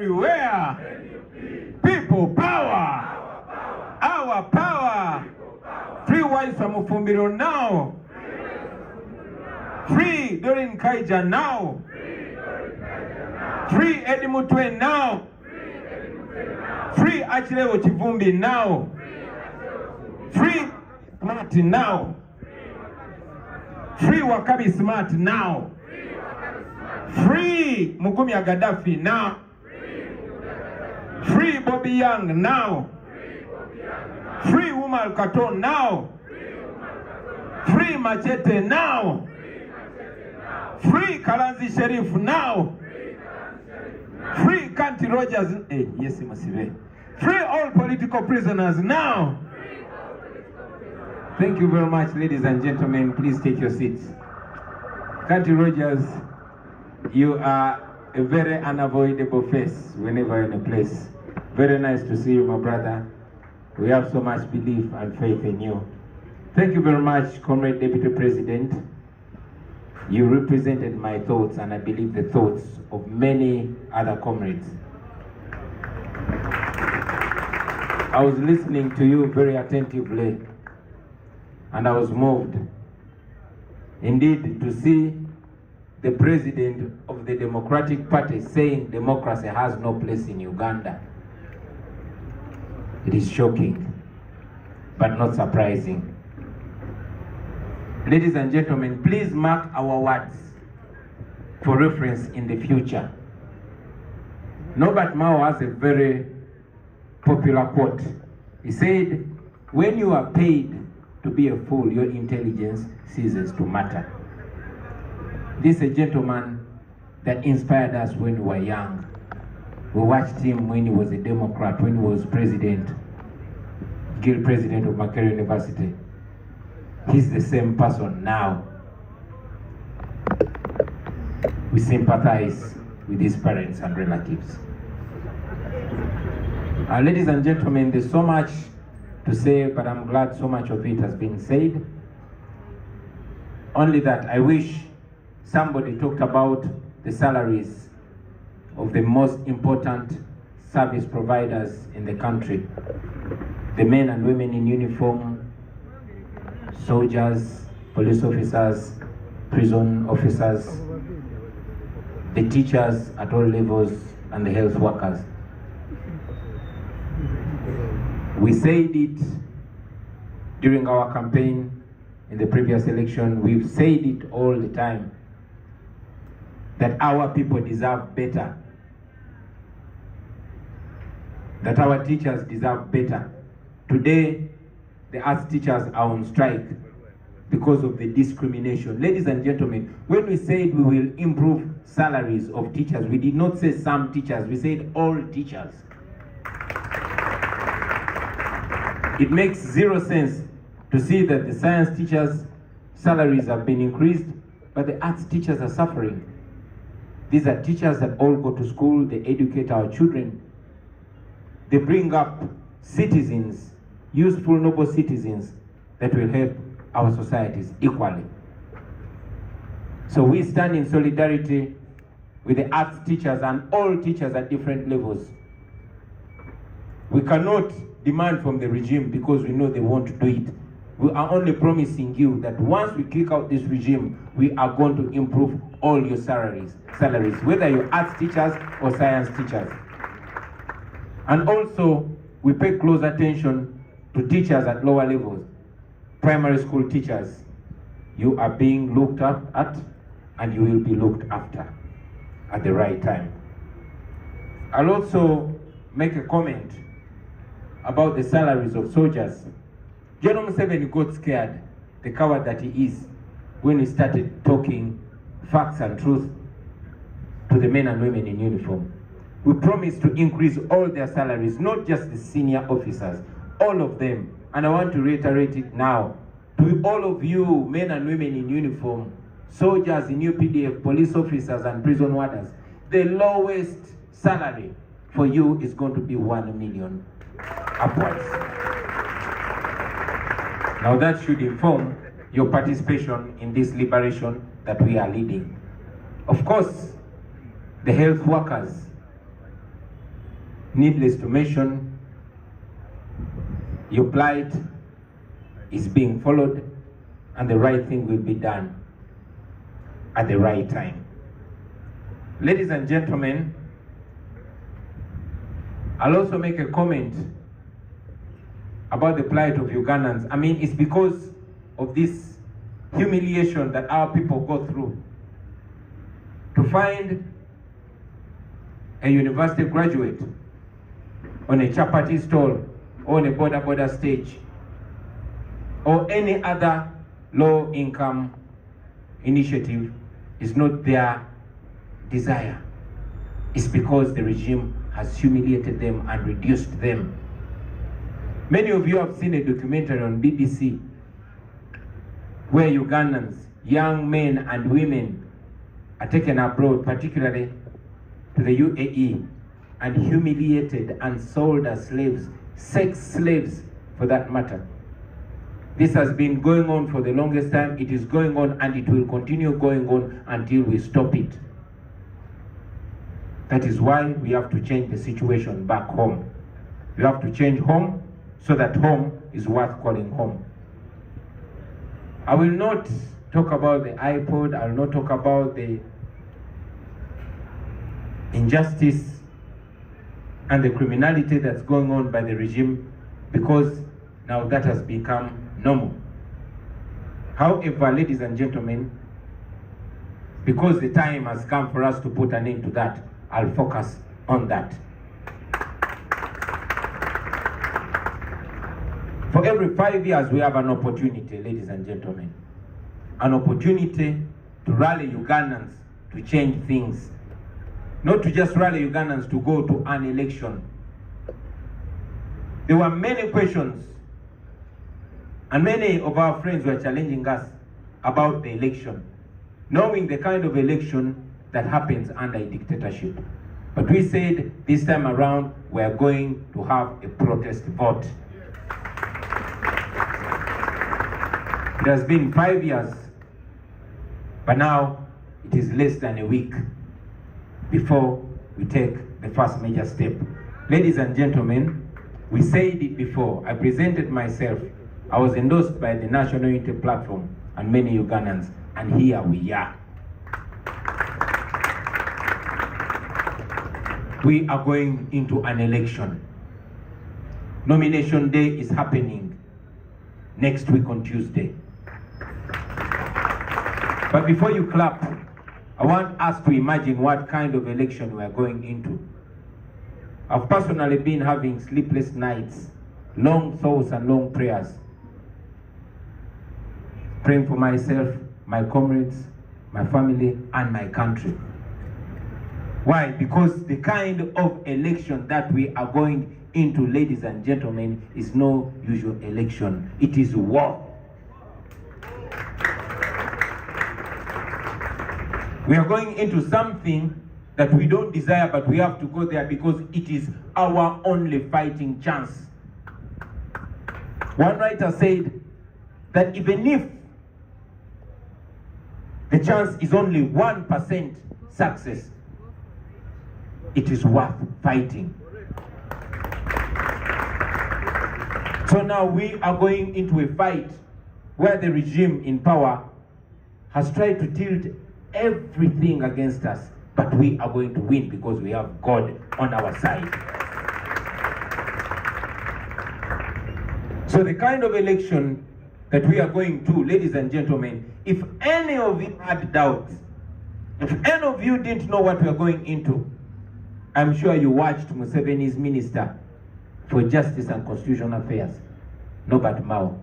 everywhere. People power. Our power. Free Wise from Mufumbiro now. Free Doreen Kaija now. Free Eddie Mutwe now. Free Achileo Chivumbi now. Free Smart now. Free Wakabi Smart now. Free Mugumi Gaddafi now. Free Bobby Young now. Free Umar Katon now. Free Machete now. Free Kalanzi Sheriff now. Free Kanti Rogers. Yes, Masive. Free all political prisoners now. Thank you very much, ladies and gentlemen. Please take your seats. Kanti Rogers, you are a very unavoidable face whenever you're in a place. Very nice to see you, my brother. We have so much belief and faith in you. Thank you very much, Comrade Deputy President. You represented my thoughts, and I believe the thoughts of many other comrades. I was listening to you very attentively, and I was moved. Indeed, to see the president of the Democratic Party saying democracy has no place in Uganda. It is shocking, but not surprising. Ladies and gentlemen, please mark our words for reference in the future. Norbert Mao has a very popular quote. He said, when you are paid to be a fool, your intelligence ceases to matter. This is a gentleman that inspired us when we were young. We watched him when he was a Democrat, when he was president, Guild President of Makerere University. He's the same person now. We sympathize with his parents and relatives. Ladies and gentlemen, there's so much to say, but I'm glad so much of it has been said. Only that I wish somebody talked about the salaries of the most important service providers in the country. The men and women in uniform, soldiers, police officers, prison officers, the teachers at all levels, and the health workers. We said it during our campaign in the previous election. We've said it all the time, that our people deserve better, that our teachers deserve better. Today, the arts teachers are on strike because of the discrimination. Ladies and gentlemen, when we said we will improve salaries of teachers, we did not say some teachers, we said all teachers. It makes zero sense to see that the science teachers' salaries have been increased, but the arts teachers are suffering. These are teachers that all go to school, they educate our children. They bring up citizens, useful, noble citizens that will help our societies equally. So we stand in solidarity with the arts teachers and all teachers at different levels. We cannot demand from the regime because we know they won't do it. We are only promising you that once we kick out this regime, we are going to improve all your salaries, whether you're arts teachers or science teachers. And also, we pay close attention to teachers at lower levels. Primary school teachers, you are being looked at and you will be looked after at the right time. I'll also make a comment about the salaries of soldiers. General Museveni got scared, the coward that he is, when he started talking facts and truth to the men and women in uniform. We promised to increase all their salaries, not just the senior officers, all of them. And I want to reiterate it now. To all of you, men and women in uniform, soldiers in UPDF, police officers and prison warders, the lowest salary for you is going to be 1 million upwards. Now that should inform your participation in this liberation that we are leading. Of course, the health workers, needless to mention, your plight is being followed and the right thing will be done at the right time. Ladies and gentlemen, I'll also make a comment about the plight of Ugandans. I mean, it's because of this humiliation that our people go through. To find a university graduate on a chapati stall or on a border stage or any other low-income initiative is not their desire. It's because the regime has humiliated them and reduced them. Many of you have seen a documentary on BBC where Ugandans, young men and women, are taken abroad, particularly to the UAE, and humiliated and sold as slaves, sex slaves for that matter. This has been going on for the longest time. It is going on and it will continue going on until we stop it. That is why we have to change the situation back home. We have to change home so that home is worth calling home. I will not talk about the iPod. I will not talk about the injustice and the criminality that's going on by the regime, because now that has become normal. However, ladies and gentlemen, because the time has come for us to put an end to that, I'll focus on that. For every 5 years, we have an opportunity, ladies and gentlemen. An opportunity to rally Ugandans to change things. Not to just rally Ugandans to go to an election. There were many questions, and many of our friends were challenging us about the election, knowing the kind of election that happens under a dictatorship. But we said this time around, we are going to have a protest vote. It has been 5 years, but now it is less than a week before we take the first major step. Ladies and gentlemen, we said it before. I presented myself. I was endorsed by the National Unity Platform and many Ugandans, and here we are. We are going into an election. Nomination day is happening next week on Tuesday. But before you clap, I want us to imagine what kind of election we are going into. I've personally been having sleepless nights, long thoughts and long prayers, praying for myself, my comrades, my family, and my country. Why? Because the kind of election that we are going into, ladies and gentlemen, is no usual election. It is war. We are going into something that we don't desire, but we have to go there because it is our only fighting chance. One writer said that even if the chance is only 1% success, it is worth fighting. So now we are going into a fight where the regime in power has tried to tilt everything against us, but we are going to win because we have God on our side. So the kind of election that we are going to, ladies and gentlemen, if any of you had doubts, if any of you didn't know what we are going into, I'm sure you watched Museveni's Minister for Justice and Constitutional Affairs, Norbert Mao.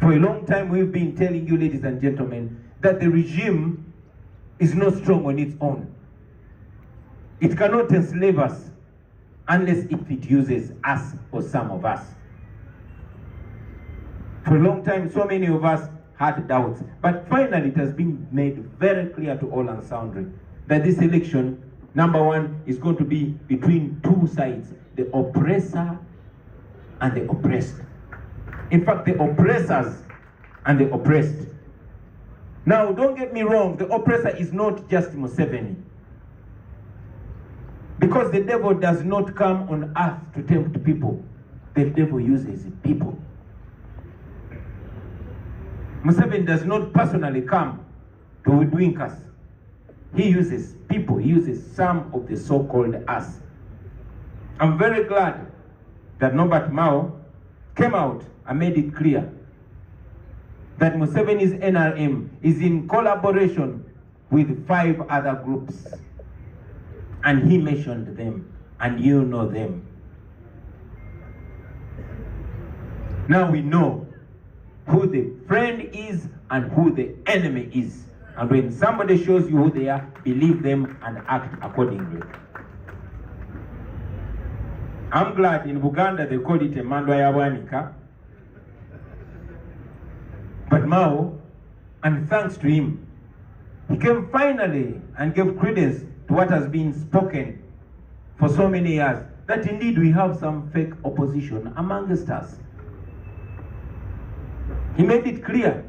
For a long time, we've been telling you, ladies and gentlemen, that the regime is not strong on its own. It cannot enslave us unless if it uses us or some of us. For a long time, so many of us had doubts. But finally, it has been made very clear to all and sundry that this election, number one, is going to be between two sides, the oppressor and the oppressed. In fact, the oppressors and the oppressed. Now, don't get me wrong, the oppressor is not just Museveni. Because the devil does not come on earth to tempt people. The devil uses people. Museveni does not personally come to doing us. He uses people. He uses some of the so-called us. I'm very glad that Norbert Mao came out and made it clear that Museveni's NRM is in collaboration with 5 other groups. And he mentioned them, and you know them. Now we know who the friend is and who the enemy is. And when somebody shows you who they are, believe them and act accordingly. I'm glad in Uganda they call it a mandwa yawanika. But Mao, and thanks to him, he came finally and gave credence to what has been spoken for so many years, that indeed we have some fake opposition amongst us. He made it clear.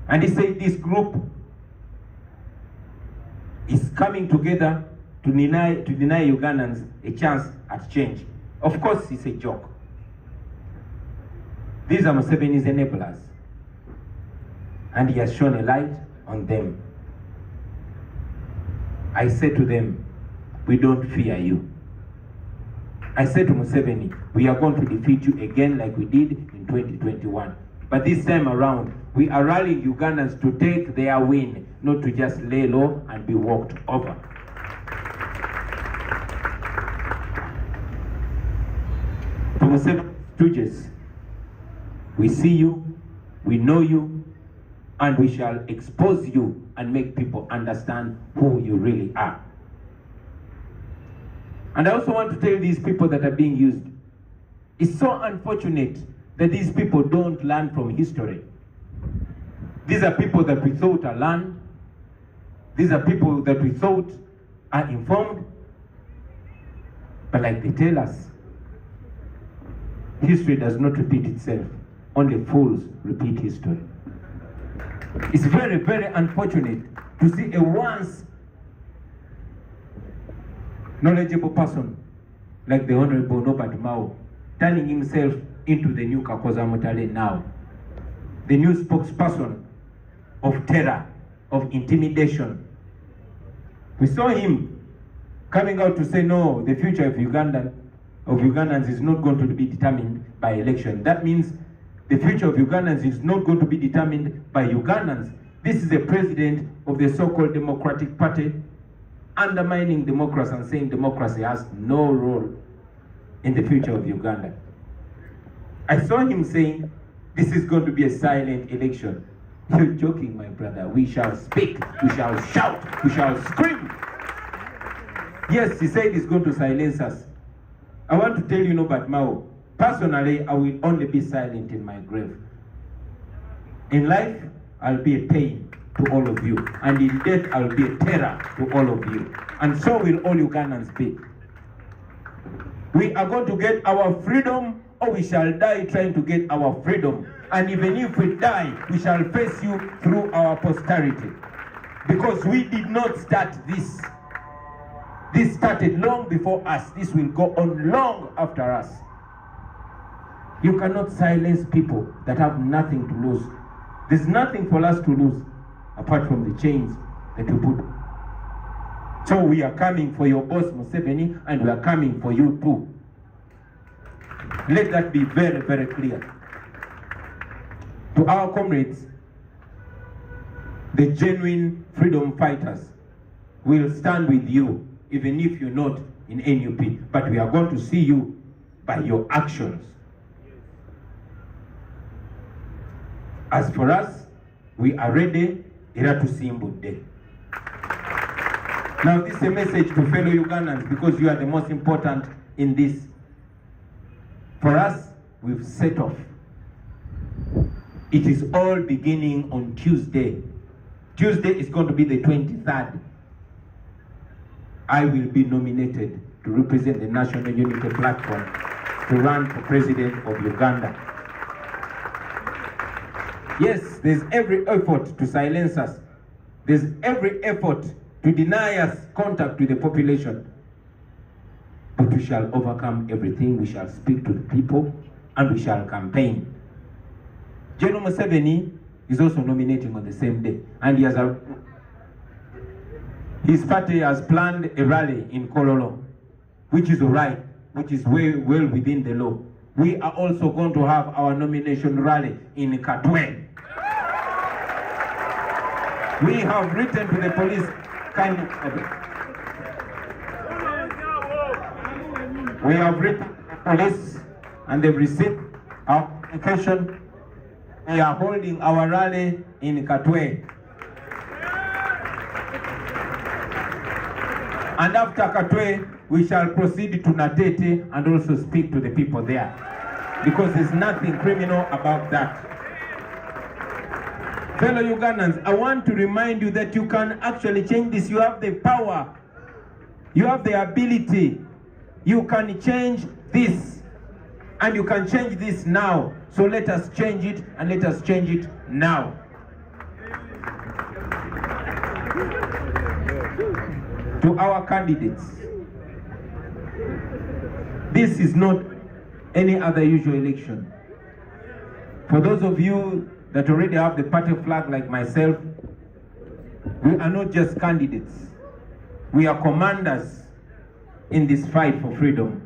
And he said this group is coming together to deny Ugandans a chance at change. Of course, it's a joke. These are Museveni's enablers. And he has shone a light on them. I said to them, we don't fear you. I said to Museveni, we are going to defeat you again like we did in 2021. But this time around, we are rallying Ugandans to take their win, not to just lay low and be walked over. To Museveni stooges, we see you, we know you, and we shall expose you and make people understand who you really are. And I also want to tell these people that are being used, it's so unfortunate that these people don't learn from history. These are people that we thought are learned. These are people that we thought are informed. But like they tell us, history does not repeat itself. Only fools repeat history. It's very, very unfortunate to see a once knowledgeable person like the Honorable Norbert Mao turning himself into the new Kakoza Mutale now. The new spokesperson of terror, of intimidation. We saw him coming out to say, no, the future of Ugandans is not going to be determined by election. That means the future of Ugandans is not going to be determined by Ugandans. This is a president of the so-called Democratic Party undermining democracy and saying democracy has no role in the future of Uganda. I saw him saying, this is going to be a silent election. You're joking, my brother. We shall speak, we shall shout, we shall scream. Yes, he said he's going to silence us. I want to tell you, Norbert Mao, personally, I will only be silent in my grave. In life, I'll be a pain to all of you. And in death, I'll be a terror to all of you. And so will all Ugandans be. We are going to get our freedom, or we shall die trying to get our freedom. And even if we die, we shall face you through our posterity. Because we did not start this. This started long before us. This will go on long after us. You cannot silence people that have nothing to lose. There's nothing for us to lose apart from the chains that you put. So we are coming for your boss Museveni, and we are coming for you too. Let that be very, very clear. To our comrades, the genuine freedom fighters will stand with you, even if you're not in NUP. But we are going to see you by your actions. As for us, we are ready. Now this is a message to fellow Ugandans, because you are the most important in this. For us, we've set off. It is all beginning on Tuesday. Tuesday is going to be the 23rd. I will be nominated to represent the National Unity Platform to run for President of Uganda. Yes, there's every effort to silence us. There's every effort to deny us contact with the population. But we shall overcome everything. We shall speak to the people and we shall campaign. General Museveni is also nominating on the same day, and his party has planned a rally in Kololo, which is right, which is well within the law. We are also going to have our nomination rally in Katwe. We have written to the police, we have written to the police and they've received our application. We are holding our rally in Katwe. And after Katwe, we shall proceed to Natete and also speak to the people there. Because there's nothing criminal about that. Fellow Ugandans, I want to remind you that you can actually change this. You have the power. You have the ability. You can change this. And you can change this now. So let us change it, and let us change it now. To our candidates, this is not any other usual election. For those of you that already have the party flag like myself, we are not just candidates. We are commanders in this fight for freedom.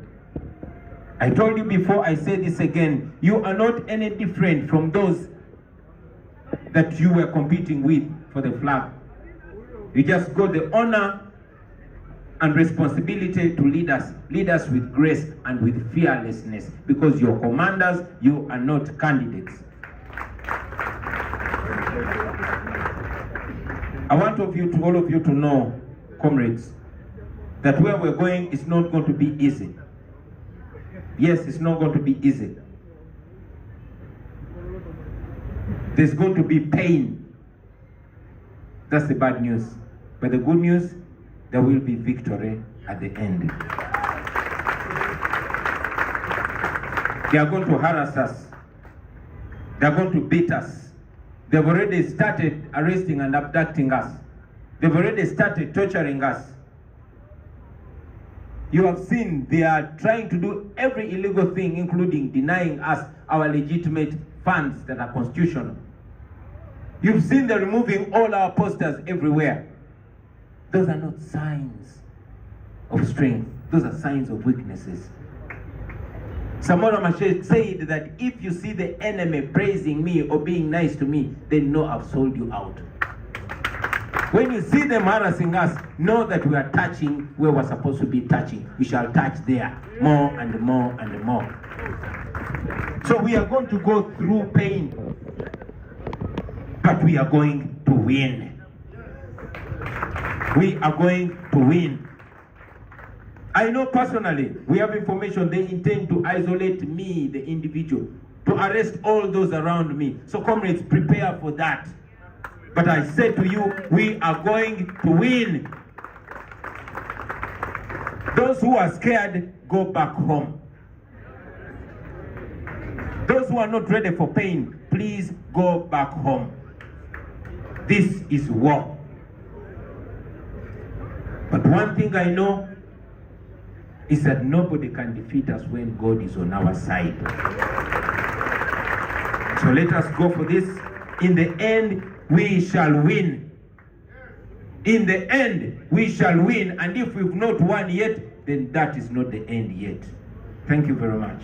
I told you before, I say this again, you are not any different from those that you were competing with for the flag. You just got the honor and responsibility to lead us with grace and with fearlessness, because you're commanders, you are not candidates. I want all of you to know, comrades, that where we're going is not going to be easy. Yes, it's not going to be easy. There's going to be pain. That's the bad news. But the good news, there will be victory at the end. They are going to harass us. They are going to beat us. They've already started arresting and abducting us. They've already started torturing us. You have seen they are trying to do every illegal thing, including denying us our legitimate funds that are constitutional. You've seen they're removing all our posters everywhere. Those are not signs of strength. Those are signs of weaknesses. Samora Machel said that if you see the enemy praising me or being nice to me, then know I've sold you out. When you see them harassing us, know that we are touching where we're supposed to be touching. We shall touch there more and more and more. So we are going to go through pain, but we are going to win. We are going to win. I know personally, we have information they intend to isolate me, the individual, to arrest all those around me. So comrades, prepare for that. But I say to you, we are going to win. Those who are scared, go back home. Those who are not ready for pain, please go back home. This is war. But one thing I know is that nobody can defeat us when God is on our side. So let us go for this. In the end, we shall win. In the end, we shall win. And if we've not won yet, then that is not the end yet. Thank you very much.